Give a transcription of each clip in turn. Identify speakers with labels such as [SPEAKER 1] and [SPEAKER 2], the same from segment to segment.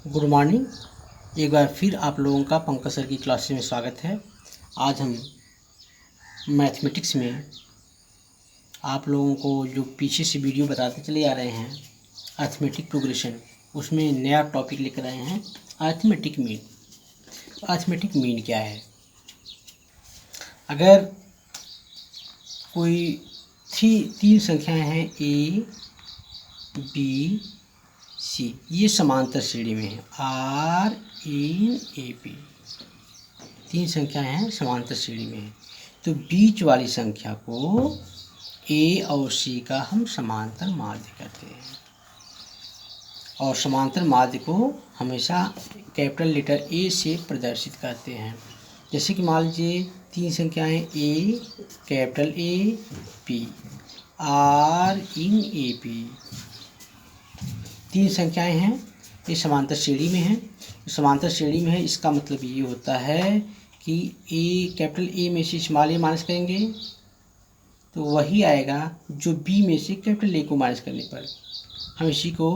[SPEAKER 1] Good morning. एक बार फिर आप लोगों का पंकज सर की क्लास में स्वागत है। आज हम मैथमेटिक्स में आप लोगों को जो पीछे से वीडियो बताते चले आ रहे हैं अर्थमेटिक प्रोग्रेशन, उसमें नया टॉपिक लेकर आए हैं अर्थमेटिक मीन। अर्थमेटिक मीन क्या है? अगर कोई तीन संख्याएं हैं ए बी सी, ये समांतर श्रेणी में है आर एन ए पी, तीन संख्याएं हैं समांतर श्रेणी में है, तो बीच वाली संख्या को ए और सी का हम समांतर माध्य कहते हैं। और समांतर माध्य को हमेशा कैपिटल लेटर ए से प्रदर्शित करते हैं। जैसे कि मान लीजिए तीन संख्याएं a capital A P R in A P, तीन संख्याएं हैं, ये समांतर श्रेणी में है। समांतर श्रेणी में है इसका मतलब ये होता है कि ए कैपिटल ए में से स्मॉल ए माइनस करेंगे तो वही आएगा जो बी में से कैपिटल ए को माइनस करने पर। हम इसी को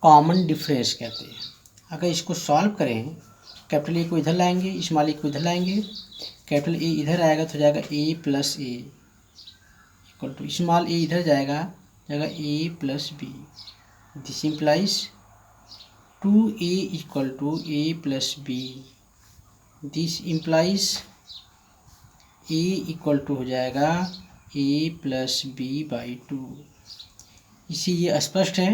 [SPEAKER 1] कॉमन डिफरेंस कहते हैं। अगर इसको सॉल्व करें, कैपिटल ए को इधर लाएंगे, स्मॉल ए को इधर लाएंगे, कैपिटल ए इधर आएगा तो जाएगा a plus a equal to small a इधर जाएगा a plus b. This implies 2a equal to a plus b. This implies a equal to हो जाएगा a plus b by 2। इसी ये स्पष्ट है,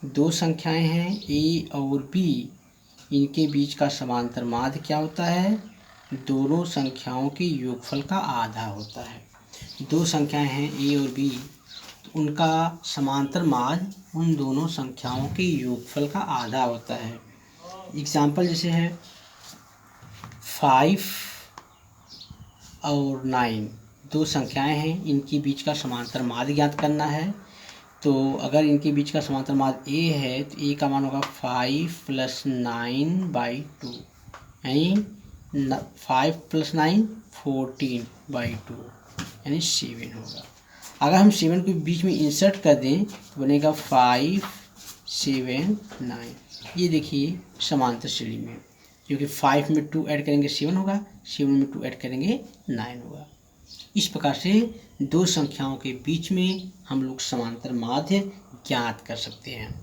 [SPEAKER 1] दो संख्याएं हैं a और b, इनके बीच का समांतर माध्य क्या होता है? दोनों संख्याओं के योगफल का आधा होता है। दो संख्याएं हैं a और b, उनका समांतर माध्य उन दोनों संख्याओं के योगफल का आधा होता है। एग्जाम्पल जैसे है 5 और 9, दो संख्याएं हैं, इनके बीच का समांतर माध्य ज्ञात करना है। तो अगर इनके बीच का समांतर माध्य ए है तो ए का मान होगा 5 + 9 बाई 2, यानी 5 + 9 14 बाई 2, यानी 7 होगा। अगर हम 7 को बीच में इंसर्ट कर दें तो बनेगा 5 7 9। ये देखिए समांतर श्रेणी में, क्योंकि 5 में 2 ऐड करेंगे 7 होगा, 7 में 2 ऐड करेंगे 9 होगा। इस प्रकार से दो संख्याओं के बीच में हम लोग समांतर माध्य ज्ञात कर सकते हैं।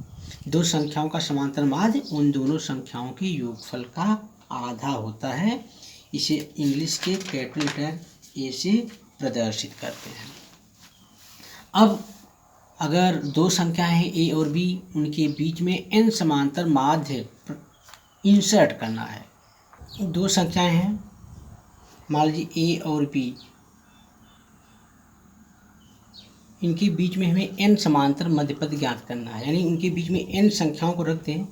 [SPEAKER 1] दो संख्याओं का समांतर माध्य उन दोनों संख्याओं के योगफल का आधा होता है। इसे इंग्लिश के कैपिटल लेटर ए से प्रदर्शित करते हैं। अब अगर दो संख्याएं हैं ए और बी, उनके बीच में एन समांतर माध्य इंसर्ट करना है। दो संख्याएं हैं, मान लीजिए ए और बी, इनके बीच में हमें एन समांतर मध्यपद ज्ञात करना है, यानी उनके बीच में एन संख्याओं को रखते हैं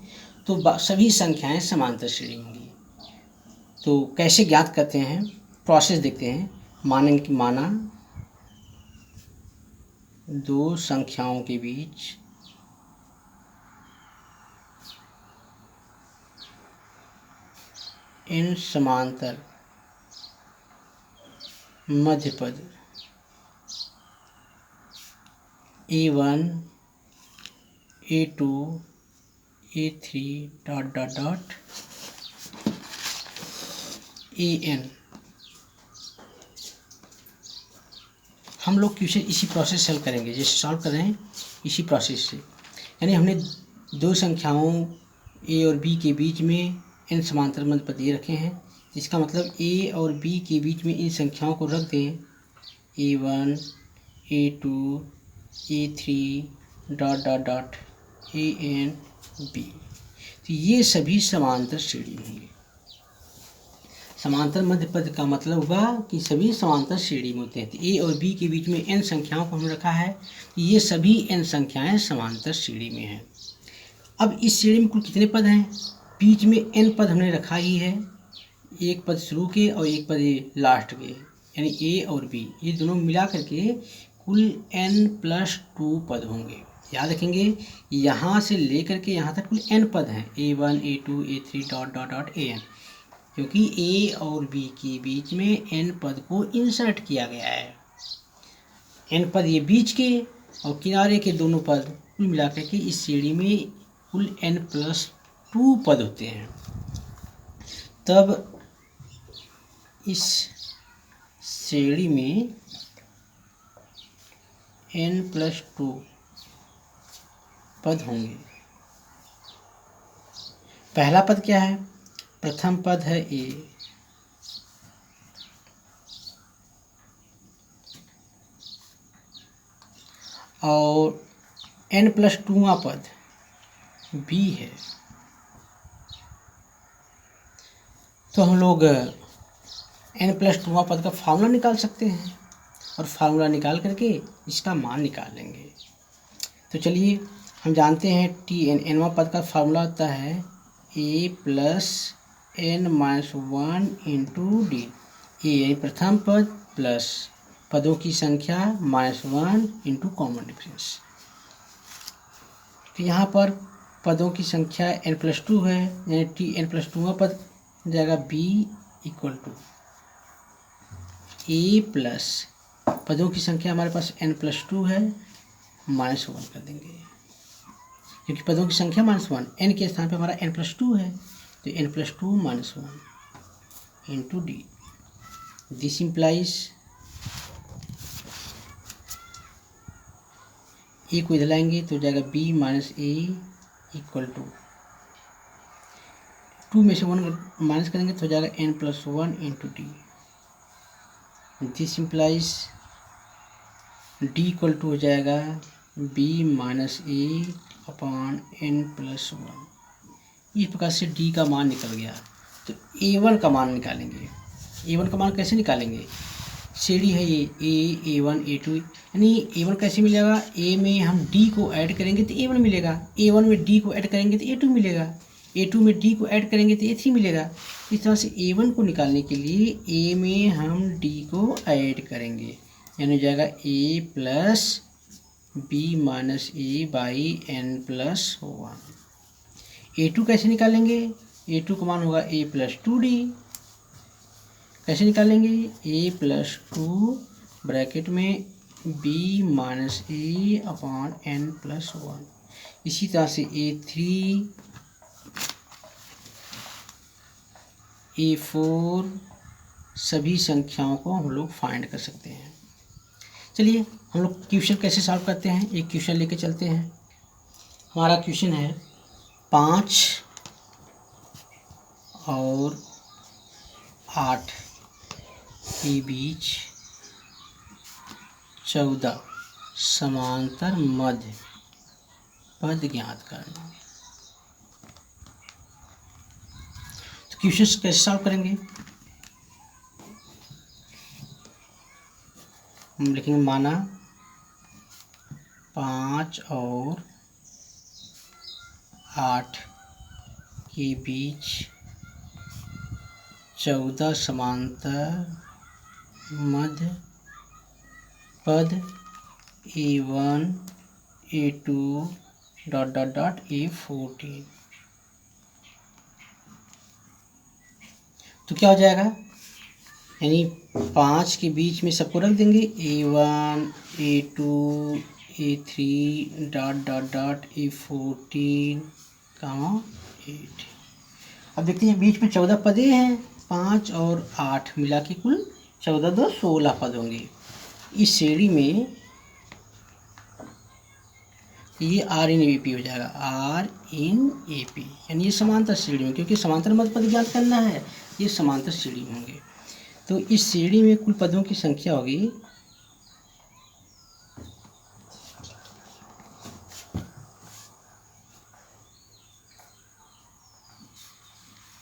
[SPEAKER 1] तो सभी संख्याएं समांतर श्रेणी होंगी। तो कैसे ज्ञात करते हैं, प्रोसेस देखते हैं। माना दो संख्याओं के बीच एन समांतर मध्यपद A1 A2 A3 ... AN। हम लोग क्वेश्चन इसी प्रोसेस से हल करेंगे, जैसे सॉल्व कर रहे हैं इसी प्रोसेस से। यानी हमने दो संख्याओं ए और बी के बीच में इन समांतर मध्यपद ये रखे हैं। इसका मतलब ए और बी के बीच में इन संख्याओं को रख दें A1 A2 A3 ... AN B, तो ये सभी समांतर श्रेणी होंगे। समांतर मध्यपद का मतलब हुआ कि सभी समांतर श्रेणी में होते हैं। तो ए और बी के बीच में एन संख्याओं को हमने रखा है, ये सभी एन संख्याएं समांतर श्रेणी में हैं। अब इस श्रेणी में कुल कितने पद हैं? बीच में एन पद हमने रखा ही है, एक पद शुरू के और एक पद लास्ट के, यानी ए और बी, ये दोनों मिला करके कुल n+2 पद होंगे। याद रखेंगे, यहाँ से लेकर के यहाँ तक कुल n पद हैं, A1 A2 A3 ... AN, क्योंकि ए और बी के बीच में n पद को इंसर्ट किया गया है। n पद ये बीच के और किनारे के दोनों पद कुल मिलाकर के इस श्रेणी में कुल n+2 2 पद होते हैं, तब इस श्रेणी में n+2 पद होंगे। पहला पद क्या है? प्रथम पद है a, और n+2वां पद b है। तो हम लोग n+2वां पद का फार्मूला निकाल सकते हैं और फार्मूला निकाल करके इसका मान निकाल लेंगे। तो चलिए, हम जानते हैं nवां पद का फार्मूला होता है a plus n-1 into d. A प्रथम पद प्लस पदों की संख्या -1 इंटू कॉमन डिफरेंस। तो यहाँ पर पदों की संख्या n+2 है, यानी n+2वां पद जाएगा b equal to a plus पदों की संख्या हमारे पास n+2 है, -1 कर देंगे क्योंकि पदों की संख्या -1, n के स्थान पे हमारा n+2 है, तो n+2 -1 into D. This implies a को इधर लाएंगे तो जाएगा b minus a equal to 2 में से 1 माइनस करेंगे तो हो जाएगा n+1 into D. This implies D equal to हो जाएगा b माइनस ए अपॉन n+1। इस प्रकार से d का मान निकल गया। तो a1 का मान निकालेंगे। a1 का मान कैसे निकालेंगे? श्रेणी है ये a1 a2, यानी a1 कैसे मिलेगा? a में हम d को ऐड करेंगे तो a1 मिलेगा, a1 में d को ऐड करेंगे तो a2 मिलेगा, a2 में d को ऐड करेंगे तो a3 मिलेगा। इस तरह से a1 को निकालने के लिए a में हम d को ऐड करेंगे, यानी हो जाएगा a plus b minus A by n+1। a2 कैसे निकालेंगे? a2 का मान होगा a+2d। कैसे निकालेंगे? a+2 ब्रैकेट में b माइनस ए अपॉन n+1। इसी तरह से a3, a4 सभी संख्याओं को हम लोग फाइंड कर सकते हैं। चलिए, हम लोग क्वेश्चन कैसे सॉल्व करते हैं, एक क्वेश्चन लेके चलते हैं। हमारा क्वेश्चन है 5 और 8 के बीच 14 समांतर मध्य पद ज्ञात करना। तो क्वेश्चन कैसे सॉल्व करेंगे? हम लिखेंगे माना 5 और 8 के बीच 14 समांतर मध्य पद a1 a2 ... a14। तो क्या हो जाएगा? यानी 5 के बीच में सबको रख देंगे a1 a2 a3 ... a14, 8। अब देखते हैं बीच में 14 पदे हैं, 5 और 8 मिला के कुल 14 2 16 पद होंगे। इस श्रेणी में ये R इन AP हो जाएगा, R इन AP, यानी ये समांतर श्रेणी में, क्योंकि समांतर मध्य पद ज्ञात करना है, ये समांतर श्रेणी में होंगे। तो इस श्रेणी में कुल पदों की संख्या होगी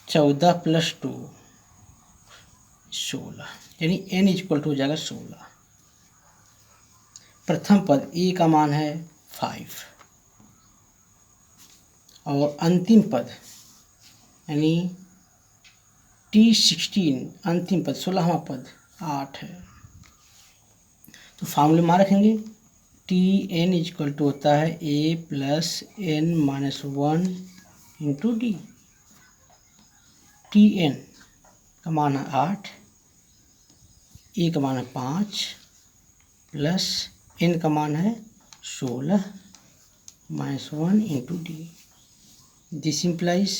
[SPEAKER 1] 14 + 2 16, यानी n इक्वल टू हो जाएगा 16। प्रथम पद a का मान है 5 और अंतिम पद यानी t16 अंतिम पद 16वां पद 8 है। तो फार्मूले में रखेंगे tn इक्वल टू होता है a plus n-1 into D. tn का मान है 8, a का मान है 5 प्लस n का मान है 16 -1 इंटू डी। दिस इम्प्लाइज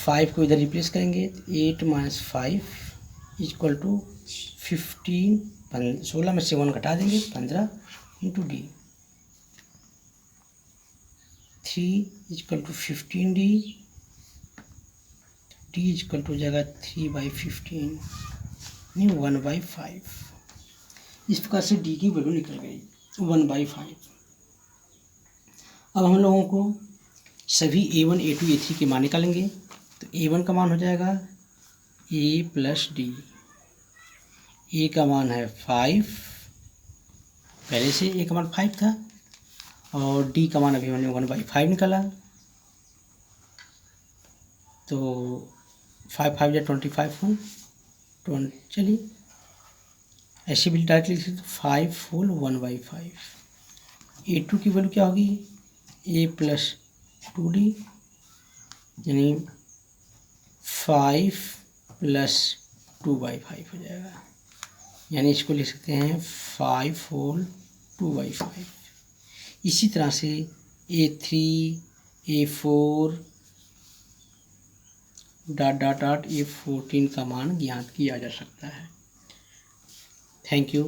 [SPEAKER 1] 5 को इधर रिप्लेस करेंगे, 8 माइनस 5 इक्वल टू 15, 16 में से 1 घटा देंगे, 15 into D, 3 equal to 15D, D equal to हो जाएगा 3/15 नहीं 1/5। इस प्रकार से डी की वैल्यू निकल गई 1/5। अब हम लोगों को सभी A1, A2, A3 के मान निकालेंगे। तो A1 का मान हो जाएगा A प्लस डी, ए का मान है 5, पहले से ए का मान 5 था, और डी का मान अभी हमने 1/5 निकाला। तो 5 5 या 25 हो, 20, चलिए ऐसे भी डायरेक्ट लिख सकते 5 होल 1/5। A2 की वैल्यू क्या होगी A प्लस 2D, यानी 5 प्लस 2/5 हो जाएगा, यानी इसको लिख सकते हैं 5 होल 2/5। इसी तरह से A3, A4 dot dot dot A14 का मान ज्ञात किया जा सकता है। Thank you.